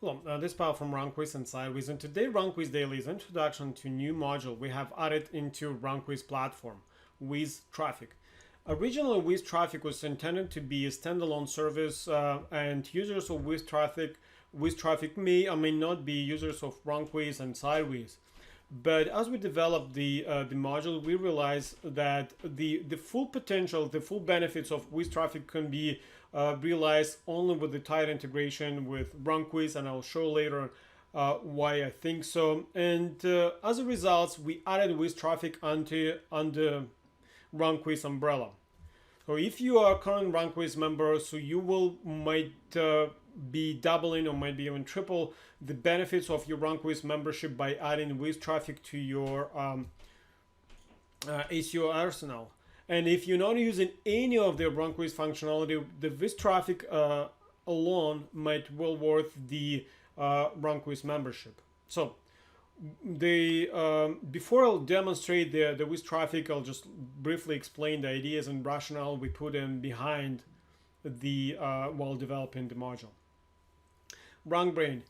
Hello, this is Paul from RankWyz and SideWyz, and today RankWyz Daily is introduction to new module we have added into RankWyz platform, WyzTraffic. Originally, WyzTraffic was intended to be a standalone service, and users of WyzTraffic may or may not be users of RankWyz and SideWyz. But as we developed the module, we realized that the full potential, the full benefits of WyzTraffic can be realized only with the tight integration with RankWyz, and I'll show later why I think so. And as a result, we added WyzTraffic under RankWyz umbrella. So if you are a current RankWyz member, so you might be doubling or might be even triple the benefits of your RankWyz membership by adding WyzTraffic to your SEO arsenal. And if you're not using any of the RankWyz functionality, the WyzTraffic alone might well worth the RankWyz membership. So before I'll demonstrate the WyzTraffic, I'll just briefly explain the ideas and rationale we put in behind the while developing the module. RankBrain.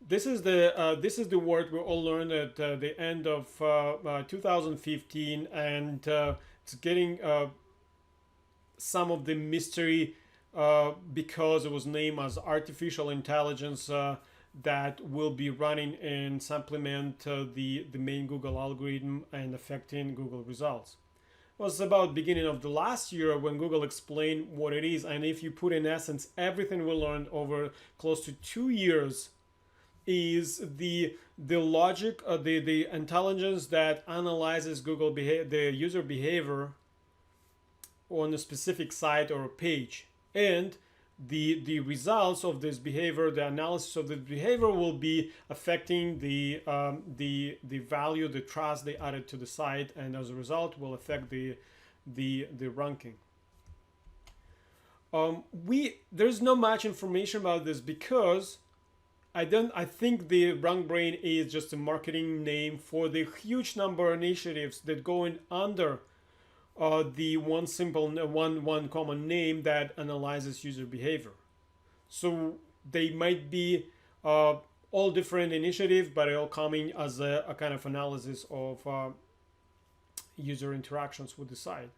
This is the word we all learned at the end of 2015, and it's getting some of the mystery because it was named as artificial intelligence that will be running and supplement the main Google algorithm and affecting Google results. It was about beginning of the last year when Google explained what it is, and if you put in essence everything we learned over close to 2 years is the logic, the intelligence that analyzes the user behavior on a specific site or a page, and the results of this behavior, the analysis of the behavior will be affecting the value, the trust they added to the site, and as a result will affect the ranking. There's not much information about this because I think the RankBrain is just a marketing name for the huge number of initiatives that go in under the one common name that analyzes user behavior. So they might be all different initiatives, but all coming as a kind of analysis of user interactions with the site.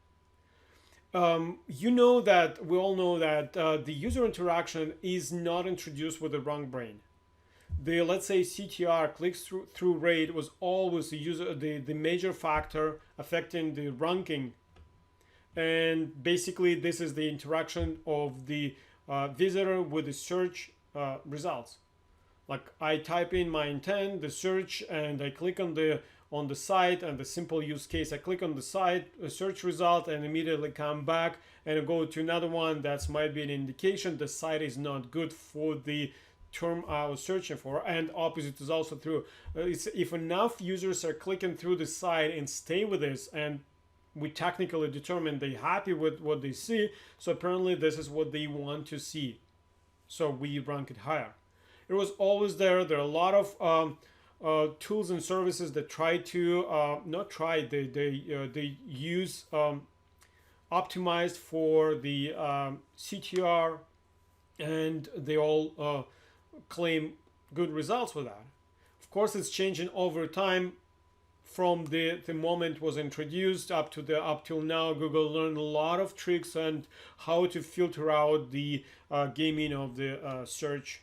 We all know that the user interaction is not introduced with the RankBrain. Let's say CTR, clicks through rate, was always the major factor affecting the ranking. And basically this is the interaction of the visitor with the search results. Like I type in my intent, the search, and I click on the site, and the simple use case, I click on the site, a search result, and immediately come back and go to another one. That might be an indication the site is not good for the term I was searching for, and opposite is also true. If enough users are clicking through the site and stay with this, and we technically determine they're happy with what they see, so apparently this is what they want to see, so we rank it higher. It was always there. There are a lot of tools and services that try to they use optimized for the CTR, and they all claim good results with that. Of course, it's changing over time. From the moment it was introduced up till now, Google learned a lot of tricks and how to filter out the gaming of the search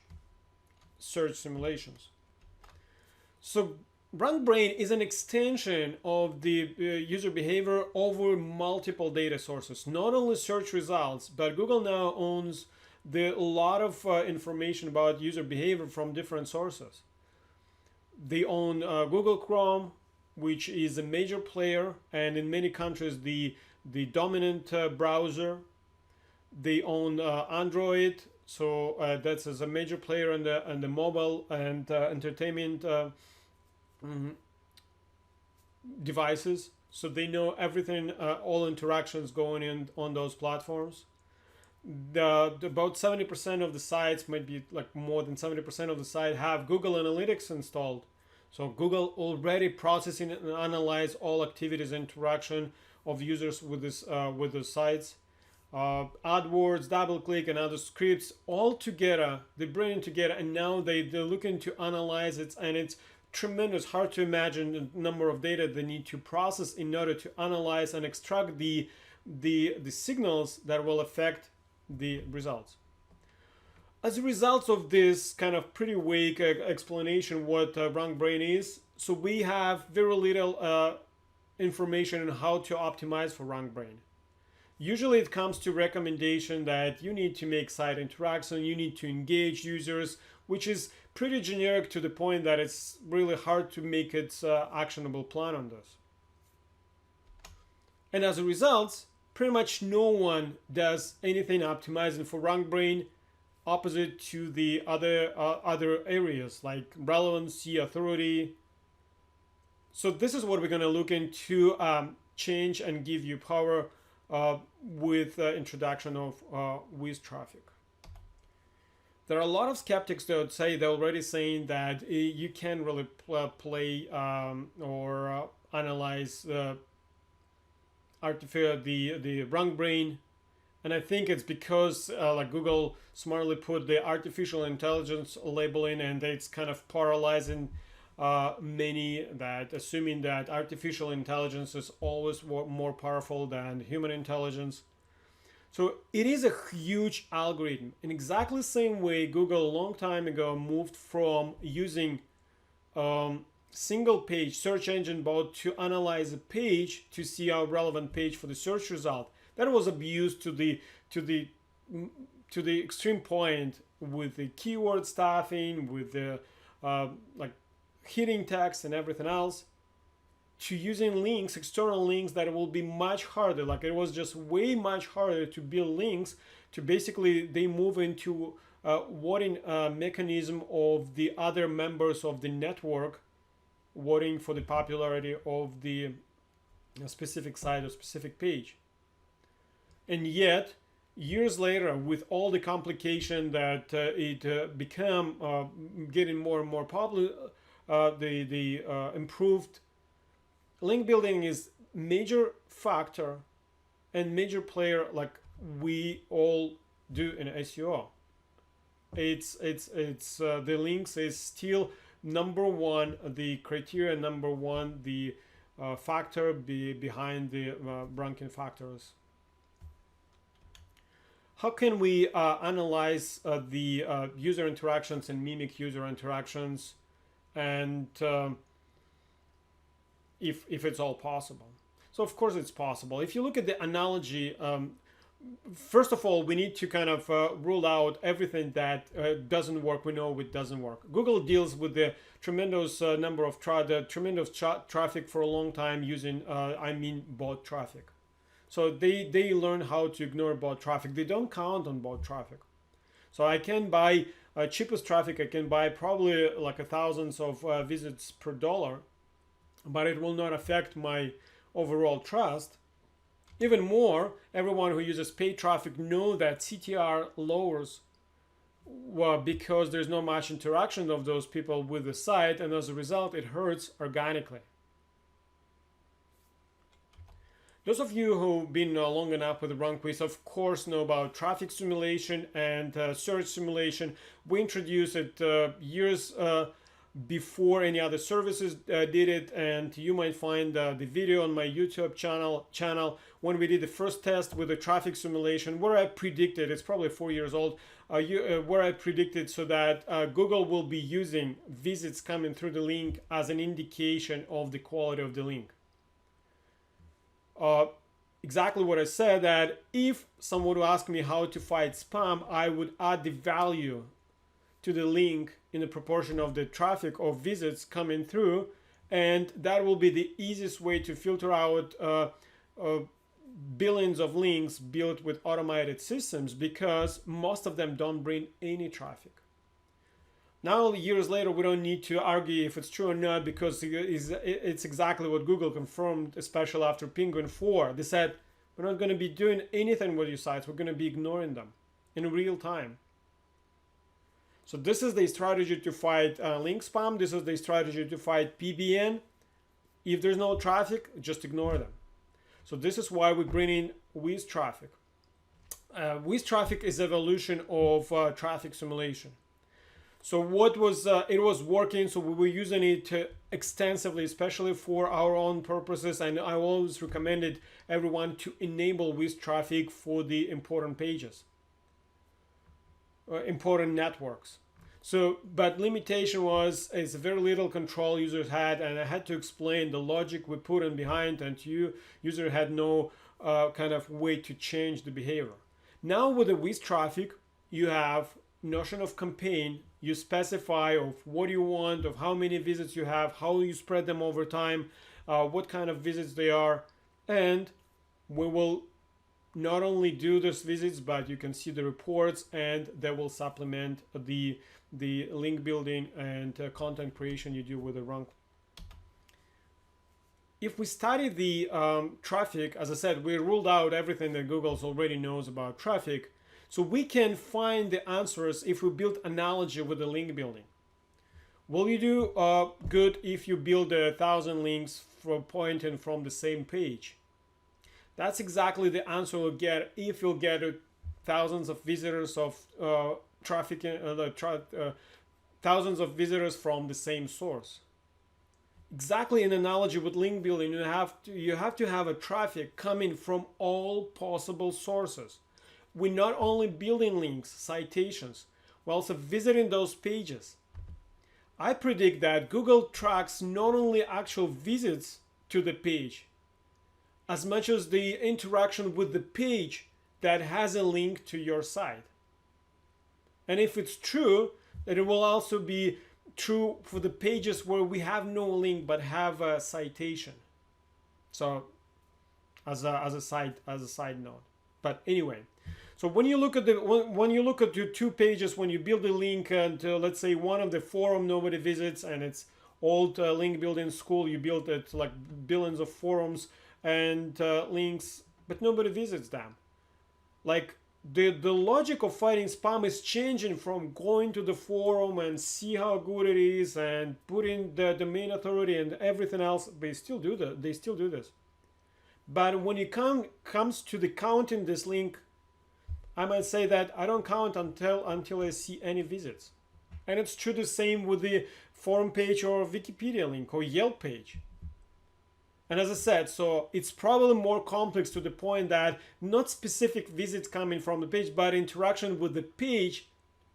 simulations. So RankBrain is an extension of the user behavior over multiple data sources, not only search results, but Google now owns a lot of information about user behavior from different sources. They own Google Chrome, which is a major player, and in many countries the dominant browser. They own Android, so that's as a major player in the mobile and entertainment devices. So they know everything, all interactions going in on those platforms. About 70% of the sites, might be like more than 70% of the site, have Google Analytics installed. So Google already processing and analyze all activities, interaction of users with the sites. AdWords, DoubleClick, and other scripts all together. They bring it together, and now they're looking to analyze it, and it's tremendous, hard to imagine the number of data they need to process in order to analyze and extract the signals that will affect the results. As a result of this kind of pretty vague explanation what RankBrain is, so we have very little information on how to optimize for RankBrain. Usually it comes to recommendation that you need to make site interaction, you need to engage users, which is pretty generic to the point that it's really hard to make its actionable plan on this. And as a result, pretty much no one does anything optimizing for RankBrain, opposite to the other areas like relevancy, authority. So this is what we're going to look into change and give you power with introduction of WyzTraffic. There are a lot of skeptics that would say they're already saying that you can't really play or analyze the RankBrain, and I think it's because like Google smartly put the artificial intelligence labeling, and it's kind of paralyzing many, that assuming that artificial intelligence is always more powerful than human intelligence. So it is a huge algorithm. In exactly the same way Google a long time ago moved from using single page search engine bot to analyze a page to see a relevant page for the search result. That was abused to the extreme point with the keyword stuffing, with the like hitting text and everything else, to using links, external links, that will be much harder. Like it was just way much harder to build links, to basically they move into voting mechanism of the other members of the network, voting for the popularity of the specific site or specific page. And yet, years later, with all the complication that it became getting more and more popular, the improved link building is major factor and major player, like we all do in SEO. It's the links is still number one, the criteria number one, the factor behind the ranking factors. How can we analyze the user interactions and mimic user interactions, and if it's all possible? So of course it's possible. If you look at the analogy, first of all, we need to kind of rule out everything that doesn't work. We know it doesn't work. Google deals with the tremendous number of traffic for a long time using, bot traffic. So they learn how to ignore bot traffic. They don't count on bot traffic. So I can buy cheapest traffic. I can buy probably like thousands of visits per dollar, but it will not affect my overall trust. Even more, everyone who uses paid traffic know that CTR lowers because there's not much interaction of those people with the site, and as a result, it hurts organically. Those of you who've been long enough with RankWyz, of course, know about traffic simulation and search simulation. We introduced it years before any other services did it, and you might find the video on my YouTube channel when we did the first test with the traffic simulation, where I predicted, it's probably 4 years old, where I predicted so that Google will be using visits coming through the link as an indication of the quality of the link. Exactly what I said, that if someone would ask me how to fight spam, I would add the value to the link in the proportion of the traffic or visits coming through, and that will be the easiest way to filter out billions of links built with automated systems, because most of them don't bring any traffic. Now, years later, we don't need to argue if it's true or not, because it's exactly what Google confirmed, especially after Penguin 4. They said, we're not going to be doing anything with your sites. We're going to be ignoring them in real time. So this is the strategy to fight link spam. This is the strategy to fight PBN. If there's no traffic, just ignore them. So this is why we bring in WyzTraffic. WyzTraffic is evolution of traffic simulation. So what was it was working, so we were using it extensively, especially for our own purposes, and I always recommended everyone to enable WyzTraffic for the important pages, important networks. So, but limitation was is very little control users had, and I had to explain the logic we put in behind, and user had no kind of way to change the behavior. Now with the WyzTraffic, you have notion of campaign. You specify of what you want, of how many visits you have, how you spread them over time, what kind of visits they are, and we will not only do those visits, but you can see the reports, and they will supplement the link building and content creation you do with the rank. If we study the traffic, as I said, we ruled out everything that Google already knows about traffic. So we can find the answers if we build analogy with the link building. Will you do good if you build 1,000 links from pointing from the same page? That's exactly the answer you'll get if you'll get thousands of visitors of traffic, thousands of visitors from the same source. Exactly an analogy with link building, you have to have a traffic coming from all possible sources. We're not only building links, citations, we're also visiting those pages. I predict that Google tracks not only actual visits to the page, as much as the interaction with the page that has a link to your site. And if it's true, then it will also be true for the pages where we have no link but have a citation. So as a side note. But anyway, so when you look at your two pages, when you build a link, and let's say one of the forum nobody visits, and it's old link building school, you built it like billions of forums and links, but nobody visits them. Like the logic of fighting spam is changing from going to the forum and see how good it is and put in the domain authority and everything else. They still do that. They still do this. But when it comes to the counting this link, I might say that I don't count until I see any visits. And it's true the same with the forum page or Wikipedia link or Yelp page. And as I said, so it's probably more complex to the point that not specific visits coming from the page, but interaction with the page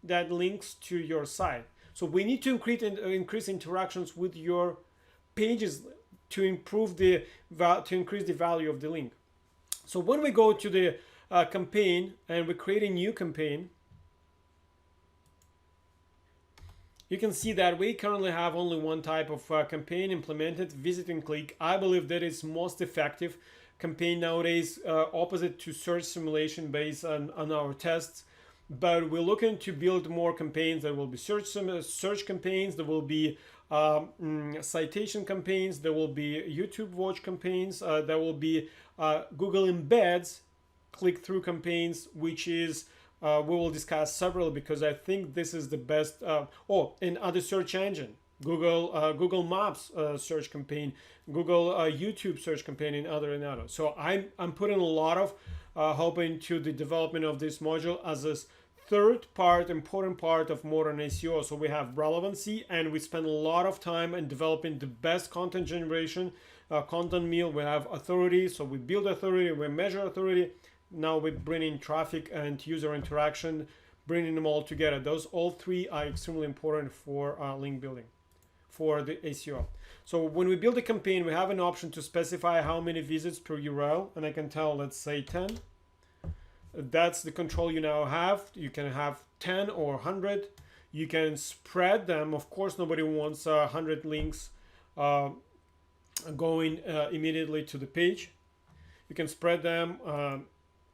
that links to your site. So we need to increase interactions with your pages to increase the value of the link. So when we go to the campaign and we create a new campaign, you can see that we currently have only one type of campaign implemented, visit and click. I believe that is most effective campaign nowadays, opposite to search simulation based on our tests. But we're looking to build more campaigns. There will be search campaigns, there will be citation campaigns, there will be YouTube watch campaigns, there will be Google embeds click-through campaigns, which is we will discuss several, because I think this is the best. In other search engine, Google Maps search campaign, Google YouTube search campaign, and other. So I'm putting a lot of hope into the development of this module as a third important part of modern SEO. So we have relevancy, and we spend a lot of time in developing the best content generation, content meal. We have authority, so we build authority, we measure authority. Now we bring in traffic and user interaction, bringing them all together. Those all three are extremely important for link building, for the SEO. So when we build a campaign, we have an option to specify how many visits per URL, and I can tell, let's say 10. That's the control you now have. You can have 10 or 100. You can spread them. Of course, nobody wants 100 links going immediately to the page. You can spread them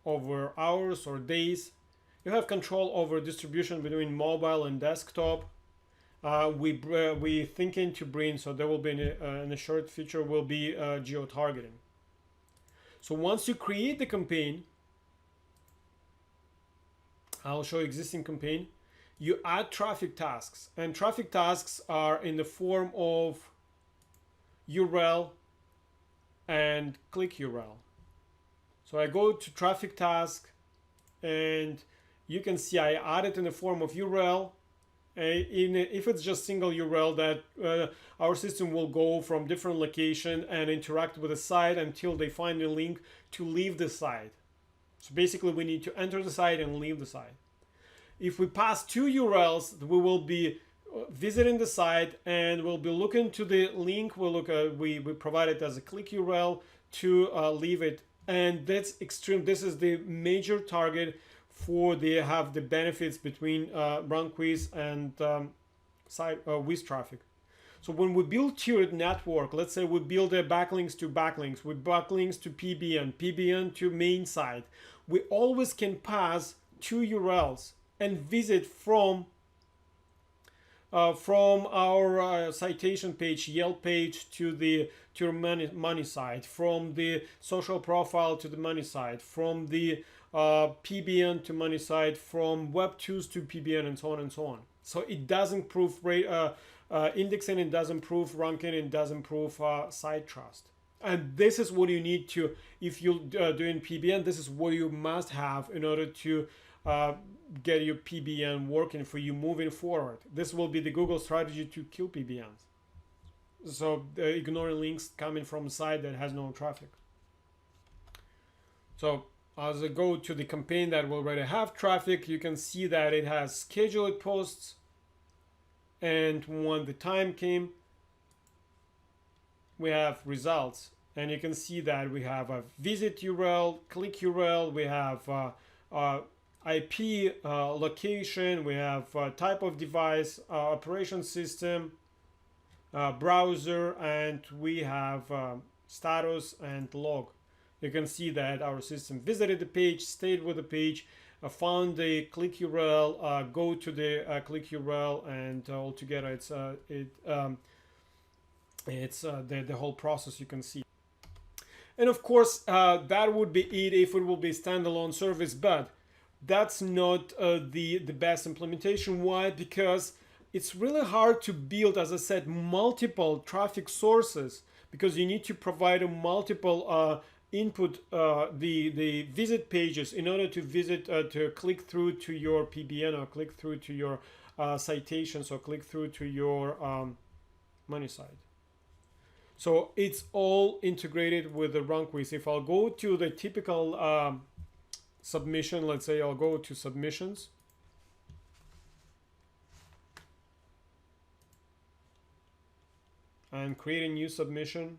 over hours or days. You have control over distribution between mobile and desktop. We thinking to bring, so there will be in a short feature will be geo-targeting. So once you create the campaign, I'll show existing campaign. You add traffic tasks, and traffic tasks are in the form of URL and click URL. So I go to traffic task, and you can see I added in the form of URL. If it's just single URL, that our system will go from different location and interact with the site until they find a link to leave the site. So basically we need to enter the site and leave the site. If we pass two URLs, we will be visiting the site and we'll be looking to the link. We provide it as a click URL to leave it, and that's extreme. This is the major target for have the benefits between RankWyz and WyzTraffic. So when we build tiered network, let's say we build backlinks to backlinks, with backlinks to PBN to main site, we always can pass two URLs and visit from our citation page, Yelp page to your money site, from the social profile to the money site, from the PBN to money site, from Web2s to PBN, and so on and so on. So it does improve indexing, it does improve ranking, it does improve site trust. And this is what you need to, if you're doing PBN, this is what you must have in order to get your PBN working for you moving forward. This will be the Google strategy to kill PBNs. So ignoring links coming from a site that has no traffic. So as I go to the campaign that will already have traffic, you can see that it has scheduled posts, and when the time came, we have results, and you can see that we have a visit URL, click URL, we have IP, location, we have type of device, operation system, browser, and we have status and log. You can see that our system visited the page, stayed with the page, found the click URL, go to the click URL, and altogether it's the whole process you can see. And of course, that would be it if it will be a standalone service, but that's not the best implementation. Why? Because it's really hard to build, as I said, multiple traffic sources, because you need to provide a multiple input the visit pages in order to visit to click through to your PBN, or click through to your citations, or click through to your money site. So it's all integrated with the RankWyz. If I'll go to the typical submission, let's say I'll go to submissions. And create a new submission.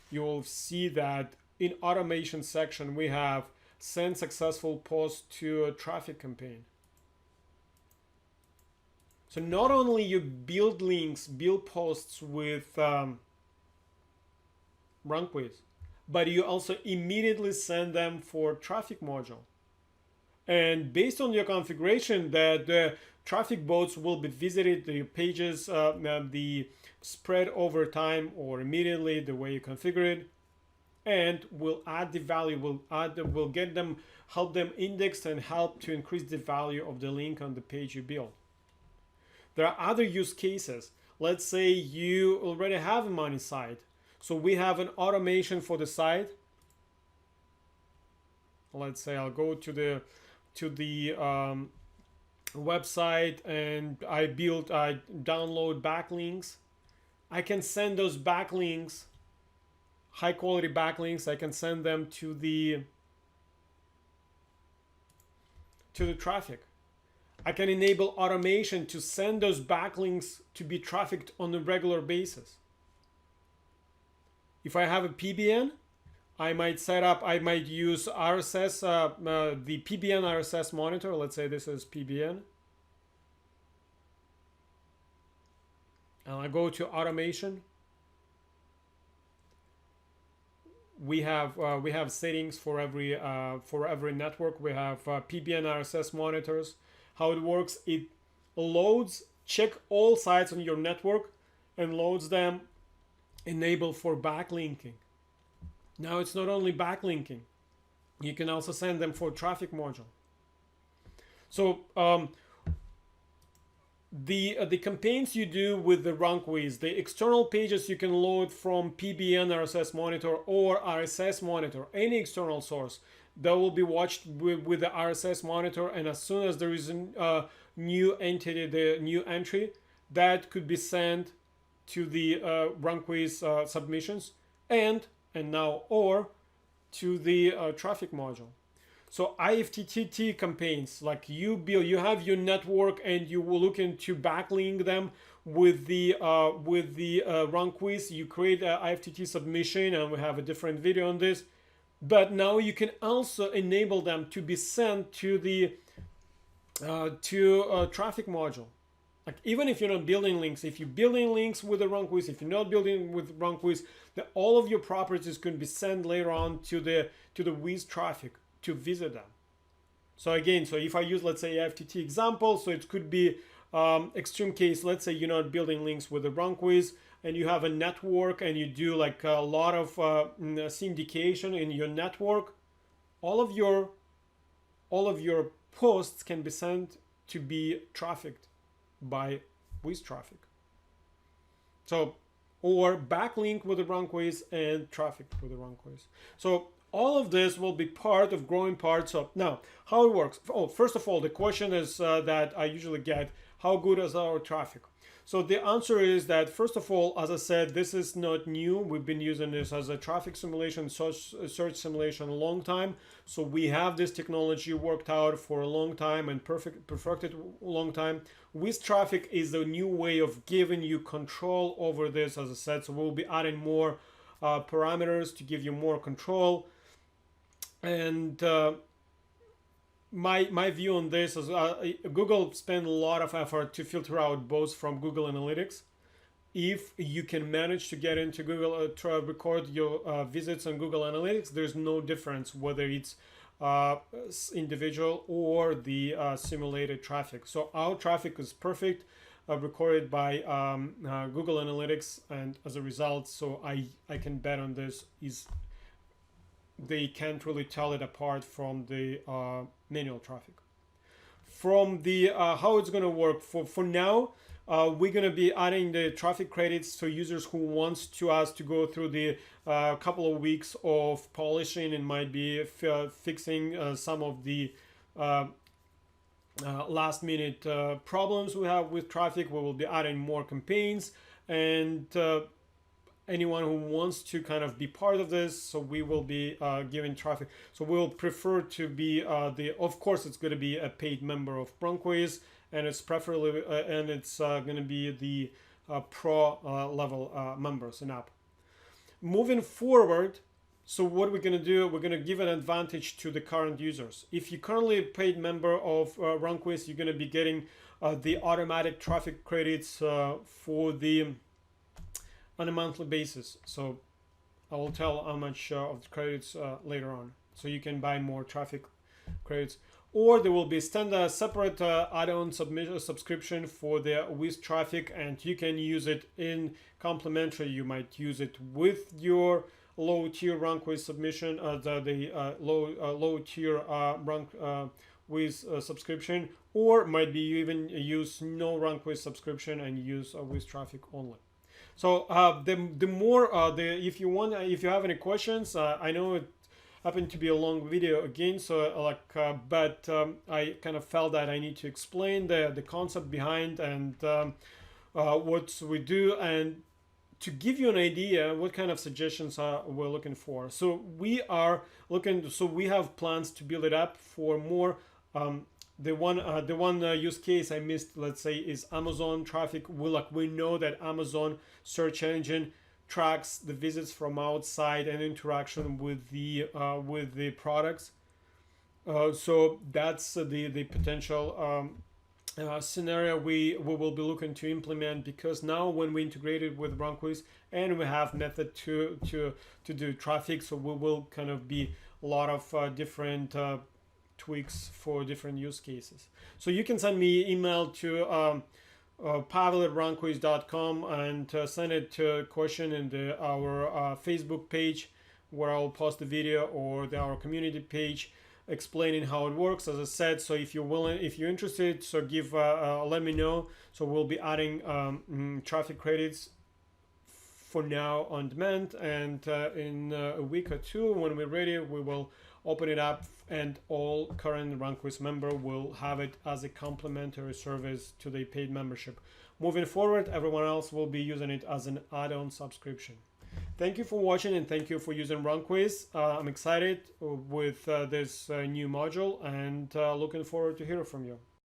You will see that in automation section, we have send successful post to a traffic campaign. So not only you build links, build posts with RankWyz, but you also immediately send them for traffic module. And based on your configuration, that the traffic bots will be visited, the pages, the spread over time or immediately, the way you configure it, and will add the value, will get them, help them index and help to increase the value of the link on the page you build. There are other use cases. Let's say you already have a money site. So we have an automation for the site. Let's say I'll go to the website and I download backlinks. I can send those backlinks, high quality backlinks, I can send them to the traffic. I can enable automation to send those backlinks to be trafficked on a regular basis. If I have a PBN, I might use RSS, the PBN RSS monitor. Let's say this is PBN. And I go to automation. We have settings for every network. We have PBN RSS monitors. How it works, it loads, check all sites on your network and loads them, enable for backlinking. Now it's not only backlinking, you can also send them for traffic module. So the campaigns you do with the RankWyz, the external pages you can load from PBN RSS monitor or RSS monitor, any external source. that will be watched with the RSS monitor, and as soon as there is a new entity, the new entry, that could be sent to the RankWyz submissions, and now or to the traffic module. So IFTTT campaigns, like you have your network and you will look into backlink them with the RankWyz. You create an IFTTT submission, and we have a different video on this. But now you can also enable them to be sent to the traffic module. Like even if you're not building links, if you're building links with the RankWyz, if you're not building with RankWyz, all of your properties can be sent later on to the WyzTraffic to visit them. So again, so if I use, let's say, FTT example, so it could be extreme case. Let's say you're not building links with the RankWyz, and you have a network, and you do like a lot of syndication in your network. All of your posts can be sent to be trafficked by WyzTraffic. So, or backlink with the RankWyz and traffic with the RankWyz. So all of this will be part of growing parts of. Now, how it works. Oh, first of all, the question is that I usually get, how good is our traffic? So the answer is that, first of all, as I said, this is not new. We've been using this as a traffic simulation, search simulation a long time. So we have this technology worked out for a long time and perfected a long time. WyzTraffic is a new way of giving you control over this, as I said. So we'll be adding more parameters to give you more control. And my view on this is Google spent a lot of effort to filter out bots from Google Analytics. If you can manage to get into Google, to record your visits on Google Analytics, there's no difference whether it's individual or the simulated traffic. So our traffic is perfect, recorded by Google Analytics, and as a result, so I can bet on this is they can't really tell it apart from the manual traffic. From the how it's going to work for now, we're going to be adding the traffic credits to users who wants to us to go through the couple of weeks of polishing and might be fixing some of the last minute problems we have with traffic. We will be adding more campaigns, and anyone who wants to kind of be part of this, so we will be giving traffic. So we'll prefer to be of course it's going to be a paid member of RankWyz, and it's preferably and it's going to be the pro level members and up. Moving forward, so what we're going to do, we're going to give an advantage to the current users. If you're currently a paid member of RankWyz, you're going to be getting the automatic traffic credits for the on a monthly basis. So I will tell how much of the credits later on, so you can buy more traffic credits. Or there will be standard separate add-on subscription for the WyzTraffic, and you can use it in complementary. You might use it with your low tier RankWyz submission, the low tier RankWyz subscription, or might be you even use no RankWyz subscription and use WyzTraffic only. So the more if you have any questions, I know it happened to be a long video again, so but I kind of felt that I need to explain the concept behind and what we do, and to give you an idea what kind of suggestions we're looking for. So we are looking, so we have plans to build it up for more. The one use case I missed, let's say, is Amazon traffic. We know that Amazon search engine tracks the visits from outside and interaction with the products. So that's the potential scenario we will be looking to implement, because now when we integrate it with RankWyz and we have method to do traffic, so we will kind of be a lot of different tweaks for different use cases. So you can send me email to pavel@rankwyz.com and send it to a question in our Facebook page, where I'll post the video, or our community page explaining how it works. As I said, so if you're interested, so let me know. So we'll be adding traffic credits for now on demand, and in a week or two when we're ready, we will open it up, and all current RankWyz member will have it as a complimentary service to the paid membership. Moving forward, everyone else will be using it as an add-on subscription. Thank you for watching, and thank you for using RankWyz. I'm excited with this new module, and looking forward to hearing from you.